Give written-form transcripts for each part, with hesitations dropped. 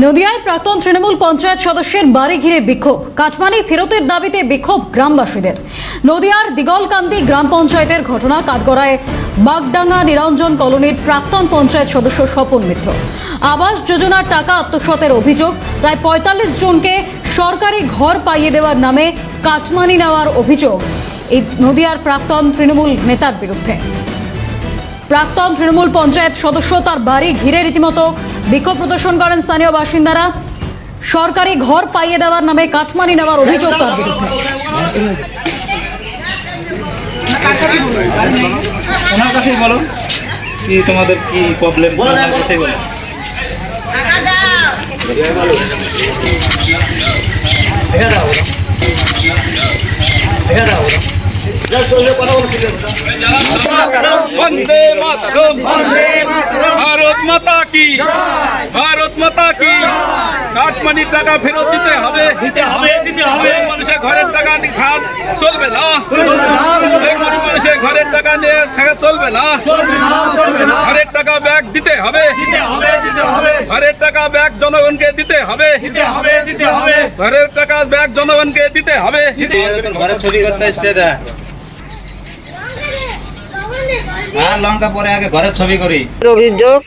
নদিয়ায় প্রাক্তন তৃণমূল পঞ্চায়েত সদস্যের বাড়ি ঘিরে বিক্ষোভ, কাটমানি ফেরতের দাবিতে বিক্ষোভ গ্রামবাসীদের। নদিয়ার দিগলকান্দি গ্রাম পঞ্চায়েতের ঘটনা। কাঠগড়ায় বাগডাঙ্গা নিরঞ্জন কলোনির প্রাক্তন পঞ্চায়েত সদস্য স্বপন মিত্র আবাস যোজনার টাকা আত্মসাতের অভিযোগ। প্রায় ৪৫ জনকে সরকারি ঘর পাইয়ে দেওয়ার নামে কাটমানি নেওয়ার অভিযোগ এই নদিয়ার প্রাক্তন তৃণমূল নেতার বিরুদ্ধে। প্রাক্তন তৃণমূল পঞ্চায়েত সদস্য তার বাড়ি ঘিরে রীতিমতো বিক্ষোভ প্রদর্শন করেন স্থানীয় বাসিন্দারা। সরকারি ঘর পাইয়ে দেওয়ার নামে কাটমানি নেওয়ার অভিযোগ তার বিরুদ্ধে। ওনার কাছেই বলো কি তোমাদের কি প্রবলেম, ওনার কাছেই বলো। वंदे मातरम, भारत माता की, भारत माता की। কাটমানির টাকা ফেরত দিতে হবে, মানুষের ঘরের টাকা খাত চলবে না, মানুষের ঘরের টাকা নিয়ে থাকা চলবে না, ঘরের টাকা ব্যাগ দিতে হবে, ঘরের টাকা ব্যাগ জনগণকে দিতে হবে, ঘরের টাকা ব্যাগ জনগণকে দিতে হবে। ঘরে ছবি করতে এসছে লঙ্কা পরে আগে ঘরের ছবি করি। অভিযোগ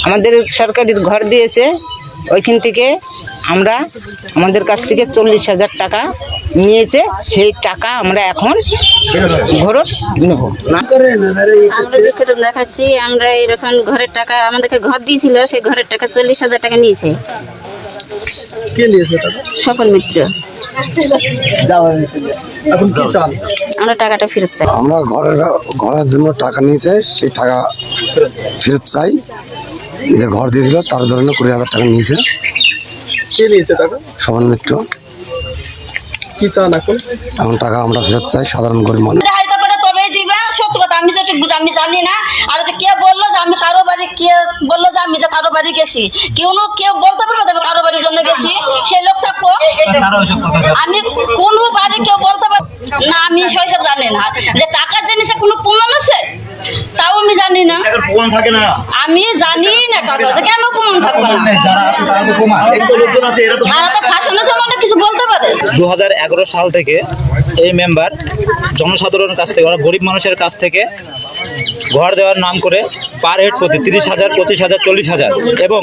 আমাদের সরকারি ঘর দিয়েছে, ওইখান থেকে আমরা আমাদের কাছ থেকে ৪০,০০০ টাকা নিয়েছে। সেই টাকা আমরা এখন ঘর নেব না। আমরা বিক্ষোভ দেখাচ্ছি। আমরা এরকম ঘরের টাকা আমাদেরকে ঘর দিয়েছিল, সেই ঘরের টাকা ৪০,০০০ টাকা নিয়েছে। কে নিয়েছে টাকা? স্বপন মিত্র। এখন কি চান? আমরা টাকাটা ফেরত চাই। আমরা ঘরের জন্য টাকা নিয়েছে, সেই টাকা ফেরত চাই। যে ঘর দিয়েছিল তার ধরনের ২০,০০০ টাকা নিয়েছে। কে নিয়েছে টাকা? স্বপন মিত্র। কি চান এখন? এখন টাকা আমরা ফেরত চাই, সাধারণ গরিব মানুষ। তবেই দিবে, সত্যি কথা। আমি যেটুকু আমি জানি না। আর যে কে বললো যে আমি কারো বাড়ি, কে বললো যে আমি যে কারো বাড়ি গেছি, কেউ বলতে পারবে আমি কারো বাড়ির জন্য গেছি? সেই লোকটা আমি কোনো বাড়ি কেউ বলতে পারবো না। আমি সেসব জানি না। যে টাকার জিনিসে কোনো প্রমাণ আছে তাও আমি জানি না। আমি জানি না টাকা আছে, কেন প্রমাণ থাকবে না? আর তো ফাঁসানোর জন্য অনেক কিছু বলতে পারে। ২০১১ সাল থেকে এই মেম্বার জনসাধারণের কাছ থেকে, ওরা গরিব মানুষের কাছ থেকে ঘর দেওয়ার নাম করে পার হেড প্রতি ৩০,০০০, ২৫,০০০, ৪০,০০০ এবং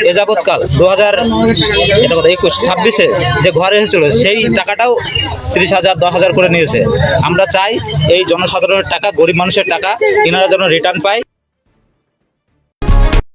এ যাবৎকাল ২০২১-২৬-২৬-২৬-২৬ যে ঘর এসেছিল সেই টাকাটাও ৩০,০০০, ১০,০০০ করে নিয়েছে। আমরা চাই এই জনসাধারণের টাকা, গরিব মানুষের টাকা এনারা যেন রিটার্ন পায়।